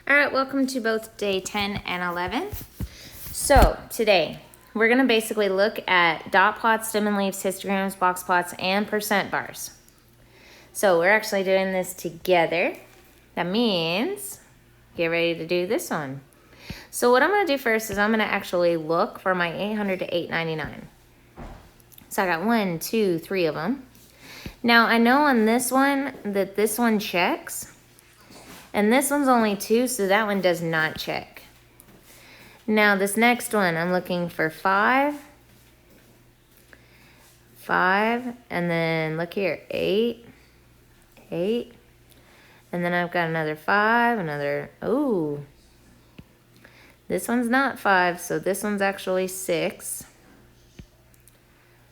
All right, welcome to both day 10 and 11. So today we're going to basically look at dot plots, stem and leaves, histograms, box plots, and percent bars. So we're actually doing this together. That means get ready to do this one. So what I'm going to do first is I'm going to actually look for my 800 to 899. So I got 1, 2, 3 of them. Now I know on this one that this one checks. And this one's only 2, so that one does not check. Now this next one, I'm looking for 5. 5, and then look here, 8. 8. And then I've got another 5, another, ooh. This one's not 5, so this one's actually 6.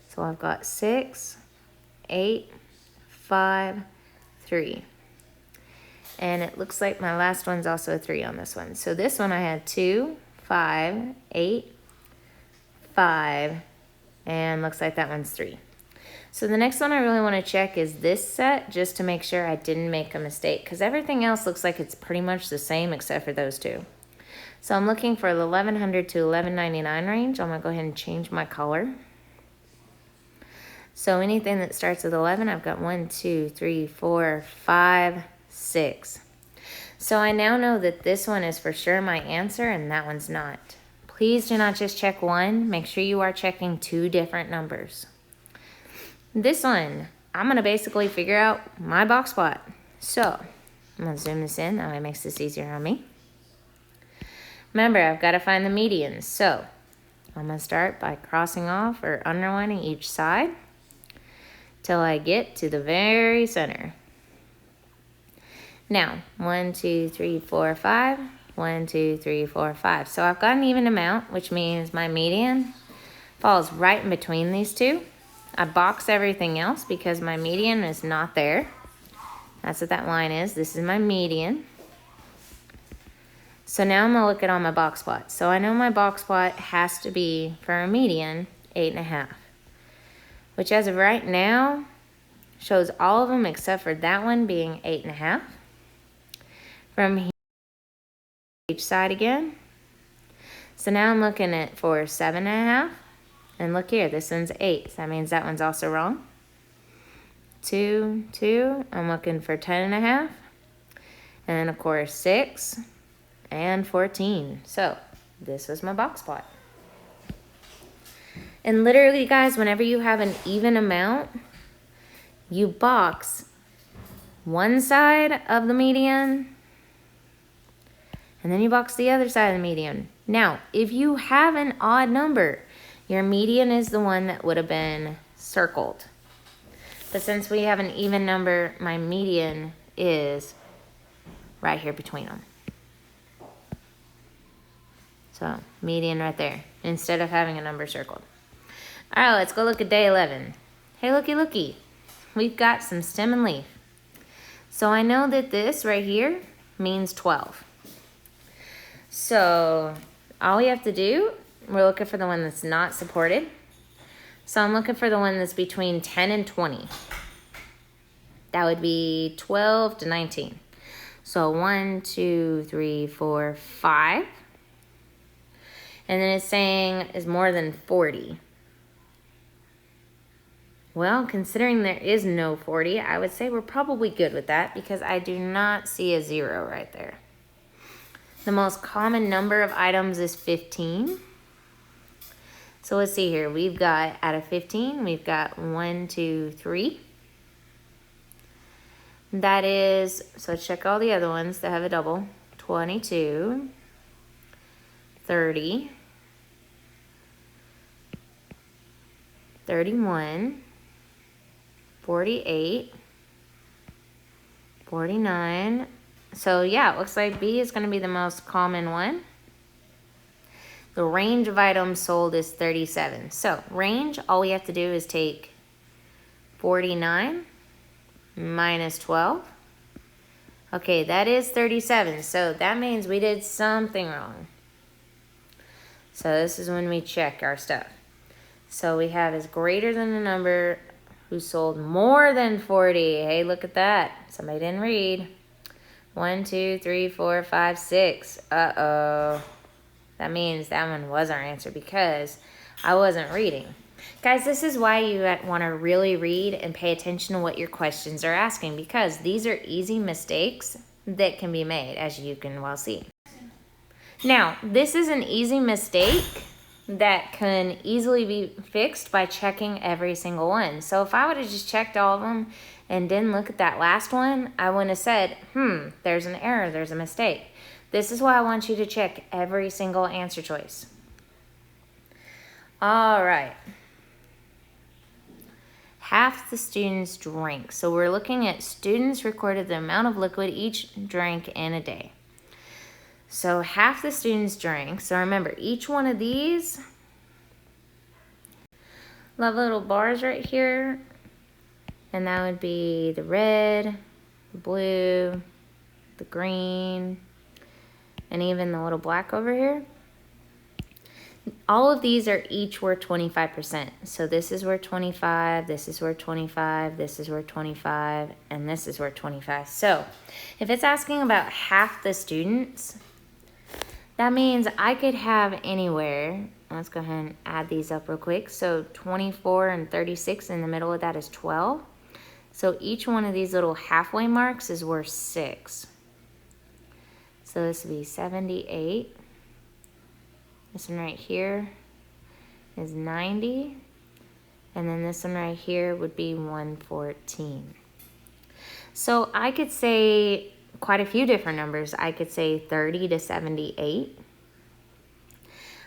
So I've got 6, 8, 5, 3. And it looks like my last one's also a 3 on this one. So this one I had 2, 5, 8, 5, and looks like that one's 3. So the next one I really want to check is this set, just to make sure I didn't make a mistake, because everything else looks like it's pretty much the same except for those two. So I'm looking for the 1100 to 1199 range. I'm going to go ahead and change my color. So anything that starts with 11, I've got 1, 2, 3, 4, 5, 6. So I now know that this one is for sure my answer and that one's not. Please do not just check one. Make sure you are checking 2 different numbers. This one, I'm going to basically figure out my box plot. So I'm going to zoom this in. That way it makes this easier on me. Remember, I've got to find the medians. So I'm going to start by crossing off or underlining each side till I get to the very center. Now, 1, 2, 3, 4, 5. 1, 2, 3, 4, 5. So I've got an even amount, which means my median falls right in between these two. I box everything else because my median is not there. That's what that line is. This is my median. So now I'm going to look at all my box plots. So I know my box plot has to be, for a median, 8.5. Which as of right now, shows all of them except for that one being 8.5. From here, each side again. So now I'm looking at for 7.5. And look here, this one's 8. So that means that one's also wrong. 2, 2. I'm looking for 10.5. And of course 6 and 14. So this was my box plot. And literally, guys, whenever you have an even amount, you box one side of the median, and then you box the other side of the median. Now, if you have an odd number, your median is the one that would have been circled. But since we have an even number, my median is right here between them. So, median right there, instead of having a number circled. All right, let's go look at day 11. Hey, looky. We've got some stem and leaf. So I know that this right here means 12. So all we have to do, we're looking for the one that's not supported. So I'm looking for the one that's between 10 and 20. That would be 12 to 19. So 1, 2, 3, 4, 5. And then it's saying is more than 40. Well, considering there is no 40, I would say we're probably good with that because I do not see a 0 right there. The most common number of items is 15. So let's see here. We've got, out of 15, we've got 1, 2, 3. That is, so check all the other ones that have a double. 22, 30, 31, 48, 49. So yeah, it looks like B is going to be the most common one. The range of items sold is 37. So range, all we have to do is take 49 minus 12. Okay, that is 37. So that means we did something wrong. So this is when we check our stuff. So we have is greater than the number who sold more than 40. Hey, look at that. Somebody didn't read. 1, 2, 3, 4, 5, 6. Uh-oh. That means that one was our answer because I wasn't reading. Guys, this is why you want to really read and pay attention to what your questions are asking, because these are easy mistakes that can be made, as you can well see. Now, this is an easy mistake that can easily be fixed by checking every single one. So if I would have just checked all of them and didn't look at that last one, I wouldn't have said, there's an error, there's a mistake. This is why I want you to check every single answer choice. All right. Half the students drank. So we're looking at students recorded the amount of liquid each drank in a day. So half the students drank. So remember, each one of these little bars right here, and that would be the red, the blue, the green, and even the little black over here. All of these are each worth 25%. So this is worth 25, this is worth 25, this is worth 25, and this is worth 25. So if it's asking about half the students, that means I could have anywhere, let's go ahead and add these up real quick. So 24 and 36, in the middle of that is 12. So each one of these little halfway marks is worth 6. So this would be 78. This one right here is 90. And then this one right here would be 114. So I could say quite a few different numbers. I could say 30 to 78.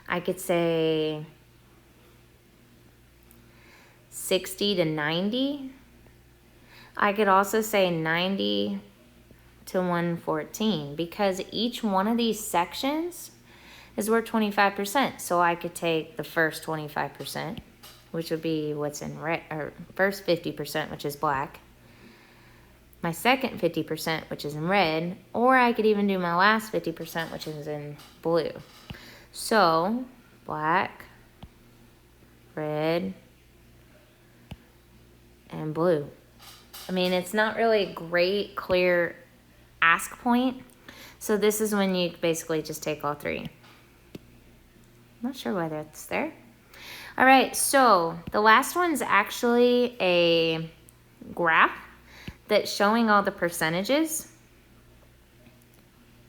I could say 60 to 90. I could also say 90 to 114, because each one of these sections is worth 25%. So I could take the first 25%, which would be what's in red, or first 50%, which is black. My second 50%, which is in red, or I could even do my last 50%, which is in blue. So black, red, and blue. I mean, it's not really a great, clear ask point. So this is when you basically just take all three. I'm not sure why that's there. All right, so the last one's actually a graph that's showing all the percentages.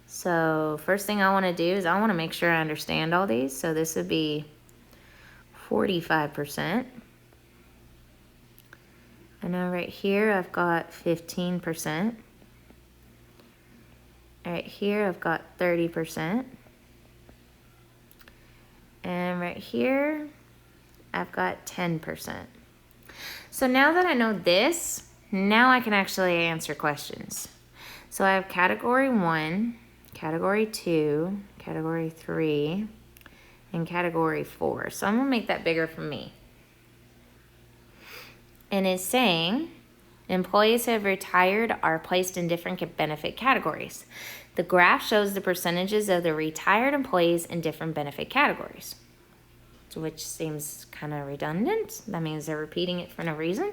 So first thing I want to do is I want to make sure I understand all these. So this would be 45%. I know right here I've got 15%. Right here I've got 30%. And right here I've got 10%. So now that I know this, now I can actually answer questions. So I have category 1, category 2, category 3, and category 4. So I'm going to make that bigger for me. And it's saying employees who have retired are placed in different benefit categories. The graph shows the percentages of the retired employees in different benefit categories, which seems kind of redundant. That means they're repeating it for no reason.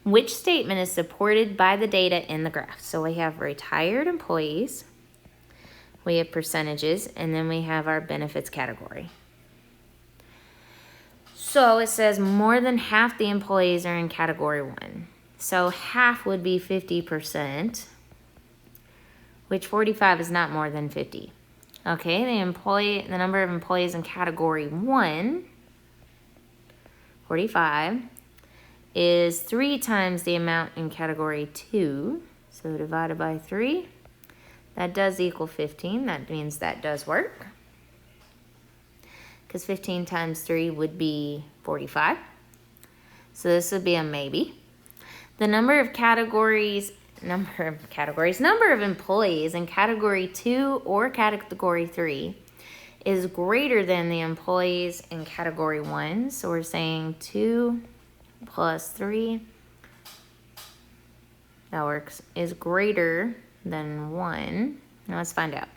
Which statement is supported by the data in the graph? So we have retired employees, we have percentages, and then we have our benefits category. So it says more than half the employees are in category 1. So half would be 50%, which 45 is not more than 50. Okay, the number of employees in category 1, 45, is 3 times the amount in category 2. So divided by 3, that does equal 15. That means that does work, because 15 times 3 would be 45. So this would be a maybe. The number of employees in category 2 or category 3 is greater than the employees in category 1. So we're saying 2 plus 3, that works, is greater than 1. Now let's find out.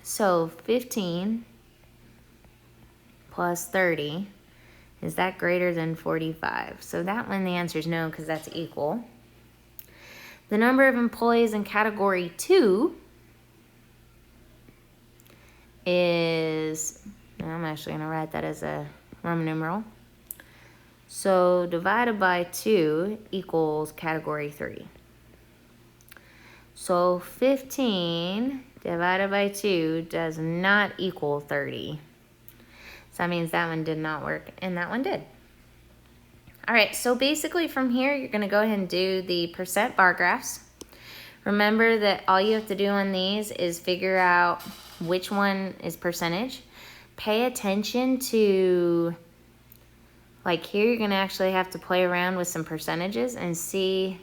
So 15 plus 30, is that greater than 45? So that one, the answer is no, because that's equal. The number of employees in category 2 is, I'm actually going to write that as a Roman numeral. So divided by 2 equals category 3. So 15 divided by 2 does not equal 30. So that means that one did not work and that one did. All right, so basically from here, you're gonna go ahead and do the percent bar graphs. Remember that all you have to do on these is figure out which one is percentage. Pay attention to, like here, you're gonna actually have to play around with some percentages and see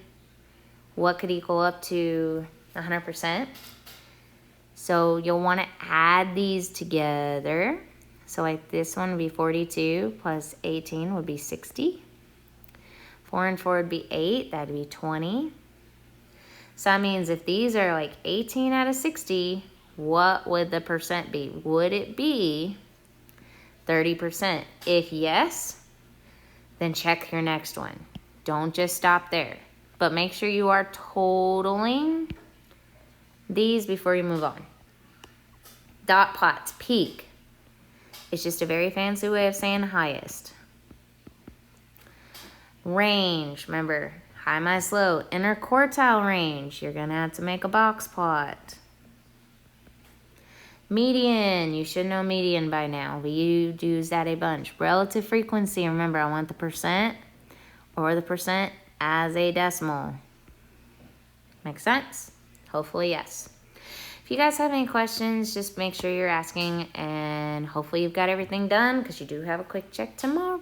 what could equal up to 100%. So you'll wanna add these together. So like this one would be 42 plus 18 would be 60. 4 and 4 would be 8, that'd be 20. So that means if these are like 18 out of 60, what would the percent be? Would it be 30%? If yes, then check your next one. Don't just stop there, but make sure you are totaling these before you move on. Dot plots, peak. It's just a very fancy way of saying highest. Range, remember, high, minus, low. Inner quartile range, you're gonna have to make a box plot. Median, you should know median by now. We use that a bunch. Relative frequency, remember, I want the percent or the percent as a decimal. Make sense? Hopefully, yes. If you guys have any questions, just make sure you're asking, and hopefully you've got everything done because you do have a quick check tomorrow.